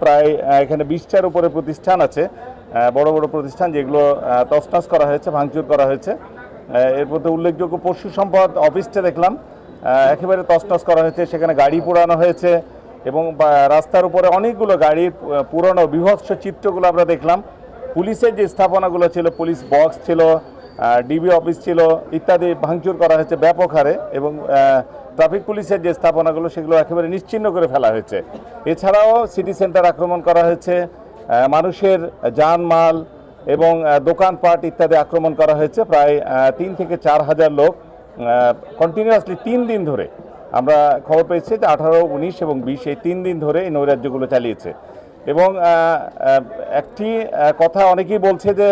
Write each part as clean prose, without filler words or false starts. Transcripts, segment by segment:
প্রায় এখানে 20টার উপরে প্রতিষ্ঠান আছে, বড় বড় প্রতিষ্ঠান যেগুলো তছনছ করা হয়েছে, ভাঙচুর করা হয়েছে। এর মধ্যে উল্লেখযোগ্য পশু সম্পদ অফিসটা দেখলাম একেবারে তছনছ করা হয়েছে, সেখানে গাড়ি পোড়ানো হয়েছে এবং রাস্তার উপরে অনেকগুলো গাড়ির পুরনো বিভৎস চিত্রগুলো আমরা দেখলাম। পুলিশের যে স্থাপনাগুলো ছিল, পুলিশ বক্স ছিল, ডিবি অফিস ছিল ইত্যাদি ভাঙচুর করা হয়েছে ব্যাপক হারে এবং ট্রাফিক পুলিশের যে স্থাপনাগুলো সেগুলো একেবারে নিশ্চিহ্ন করে ফেলা হয়েছে। এছাড়াও সিটি সেন্টার আক্রমণ করা হয়েছে, মানুষের জানমাল এবং দোকানপাট ইত্যাদি আক্রমণ করা হয়েছে। প্রায় 3 থেকে 4 হাজার লোক কন্টিনিউয়াসলি 3 দিন ধরে, আমরা খবর পেয়েছি যে 18, 19 এবং 20 এই 3 দিন ধরে এই নৈরাজ্যগুলো চালিয়েছে। এবং একটি কথা অনেকেই বলছে যে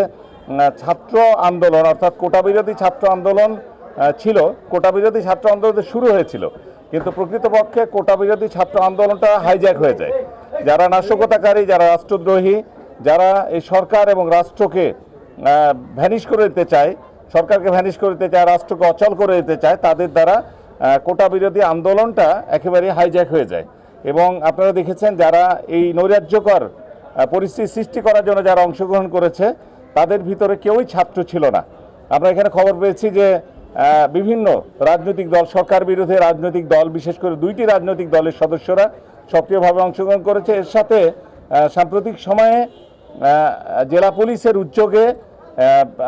ছাত্র আন্দোলন অর্থাৎ কোটা বিরোধী ছাত্র আন্দোলন ছিল, কোটা বিরোধী ছাত্র আন্দোলন শুরু হয়েছিল, কিন্তু প্রকৃতপক্ষে কোটা বিরোধী ছাত্র আন্দোলনটা হাইজ্যাক হয়ে যায়। যারা নাশকতাকারী, যারা রাষ্ট্রদ্রোহী, যারা এই সরকার এবং রাষ্ট্রকে ভ্যানিশ করে দিতে চায়, সরকারকে ভ্যানিশ করে দিতে চায়, রাষ্ট্রকে অচল করে দিতে চায়, তাদের দ্বারা কোটা বিরোধী আন্দোলনটা একেবারে হাইজ্যাক হয়ে যায়। এবং আপনারা দেখেছেন যারা এই নৈরাজ্যকর পরিস্থিতি সৃষ্টি করার জন্য যারা অংশগ্রহণ করেছে তাদের ভিতরে কেউই ছাত্র ছিল না। আমরা এখানে খবর পেয়েছি যে বিভিন্ন রাজনৈতিক দল, সরকার বিরোধী রাজনৈতিক দল, বিশেষ করে 2টি রাজনৈতিক দলের সদস্যরা সক্রিয়ভাবে অংশগ্রহণ করেছে। এর সাথে সাম্প্রতিক সময়ে জেলা পুলিশের উদ্যোগে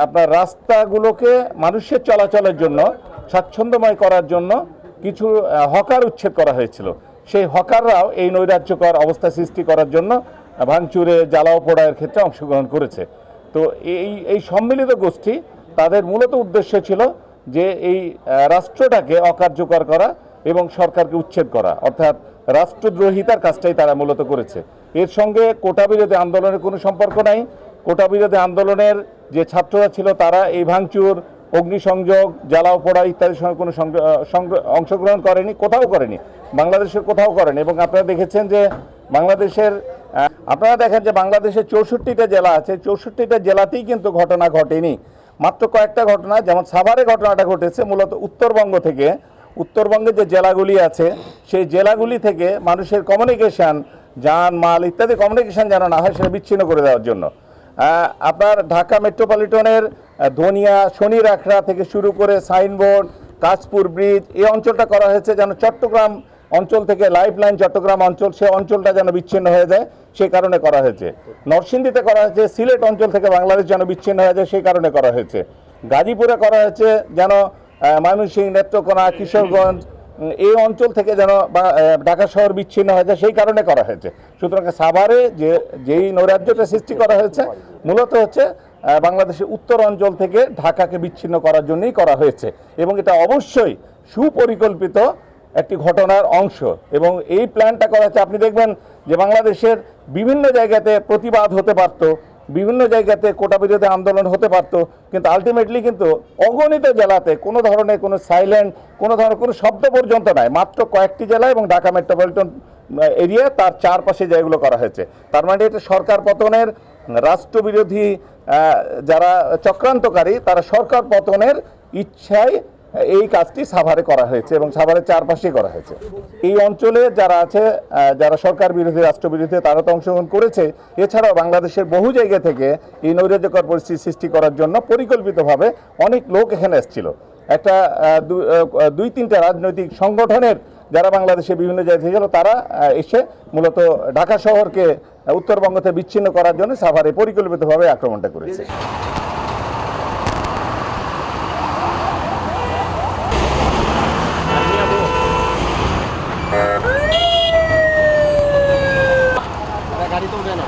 আপনার রাস্তাগুলোকে মানুষের চলাচলের জন্য স্বাচ্ছন্দ্যময় করার জন্য কিছু হকার উচ্ছেদ করা হয়েছিল। সেই হকাররাও এই নৈরাজ্যকর অবস্থা সৃষ্টি করার জন্য ভাঙচুরে, জ্বালাও পোড়ায়ের ক্ষেত্রে অংশগ্রহণ করেছে। তো এই সম্মিলিত গোষ্ঠী তাদের মূলত উদ্দেশ্য ছিল যে এই রাষ্ট্রটাকে অকার্যকর করা এবং সরকারকে উচ্ছেদ করা, অর্থাৎ রাষ্ট্রদ্রোহিতার কাজটাই তারা মূলত করেছে। এর সঙ্গে কোটা বিরোধী আন্দোলনের কোনো সম্পর্ক নাই। কোটা বিরোধী আন্দোলনের যে ছাত্ররা ছিল তারা এই ভাঙচুর, অগ্নিসংযোগ, জ্বালাও পোড়া ইত্যাদির সঙ্গে কোনো অংশগ্রহণ করেনি, কোথাও করেনি, বাংলাদেশের কোথাও করেনি। এবং আপনারা দেখেছেন যে আপনারা দেখেন যে বাংলাদেশের 64টা জেলা আছে, 64টা জেলাতেই কিন্তু ঘটনা ঘটেনি। মাত্র কয়েকটা ঘটনা, যেমন সাভারে ঘটনাটা ঘটেছে মূলত উত্তরবঙ্গ থেকে। উত্তরবঙ্গের যে জেলাগুলি আছে সেই জেলাগুলি থেকে মানুষের কমিউনিকেশান, যান মাল ইত্যাদি কমিউনিকেশান যেন না হয় সেটা বিচ্ছিন্ন করে দেওয়ার জন্য আপনার ঢাকা মেট্রোপলিটনের ধনিয়া, শনিরাখড়া থেকে শুরু করে সাইনবোর্ড, কাঁচপুর ব্রিজ, এই অঞ্চলটা করা হয়েছে যেন চট্টগ্রাম অঞ্চল থেকে লাইফ লাইন চট্টগ্রাম অঞ্চল, সে অঞ্চলটা যেন বিচ্ছিন্ন হয়ে যায় সেই কারণে করা হয়েছে। নরসিংদীতে করা হয়েছে সিলেট অঞ্চল থেকে বাংলাদেশ যেন বিচ্ছিন্ন হয়ে যায় সেই কারণে করা হয়েছে। গাজীপুরে করা হয়েছে যেন ময়মনসিংহ, নেত্রকোনা, কিশোরগঞ্জ এই অঞ্চল থেকে যেন ঢাকা শহর বিচ্ছিন্ন হয়ে যায় সেই কারণে করা হয়েছে। সুতরাং সাভারে যেই নৈরাজ্যটা সৃষ্টি করা হয়েছে মূলত হচ্ছে বাংলাদেশের উত্তর অঞ্চল থেকে ঢাকাকে বিচ্ছিন্ন করার জন্যই করা হয়েছে এবং এটা অবশ্যই সুপরিকল্পিত একটি ঘটনার অংশ। এবং এই প্ল্যানটা করা হচ্ছে, আপনি দেখবেন যে বাংলাদেশের বিভিন্ন জায়গাতে প্রতিবাদ হতে পারত, বিভিন্ন জায়গাতে কোটা বিরোধী আন্দোলন হতে পারত, কিন্তু আলটিমেটলি কিন্তু অগণিত জেলাতে কোনো ধরনের কোনো সাইলেন্ট, কোনো ধরনের কোনো শব্দ পর্যন্ত নাই। মাত্র কয়েকটি জেলা এবং ঢাকা মেট্রোপলিটন এরিয়া, তার চারপাশে জায়গাগুলো করা হয়েছে। তার মানে এটা সরকার পতনের, রাষ্ট্রবিরোধী যারা চক্রান্তকারী তারা সরকার পতনের ইচ্ছায় এই কাজটি সাভারে করা হয়েছে এবং সাভারের চারপাশেই করা হয়েছে। এই অঞ্চলে যারা আছে, যারা সরকার বিরোধী, রাষ্ট্রবিরোধী, তারা তো অংশগ্রহণ করেছে। এছাড়াও বাংলাদেশের বহু জায়গা থেকে এই নৈরাজ্যকর পরিস্থিতি সৃষ্টি করার জন্য পরিকল্পিতভাবে অনেক লোক এখানে এসেছিল। একটা 2-3টা রাজনৈতিক সংগঠনের যারা বাংলাদেশে বিভিন্ন জায়গা থেকে গেল, তারা এসে মূলত ঢাকা শহরকে উত্তরবঙ্গ থেকে বিচ্ছিন্ন করার জন্য সাভারে পরিকল্পিতভাবে আক্রমণটা করেছে। গাড়ি তো উঠে না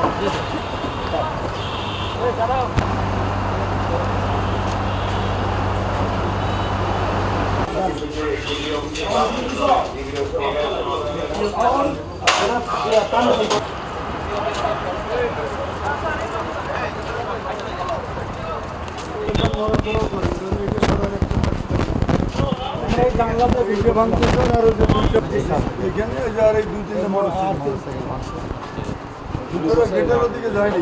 জানলাতে ভিডিও ভাঙতেছে আর ওই যে এখানে আর এই 2-3 নম্বর ভিতরে গেটের ওদিকে যায়নি।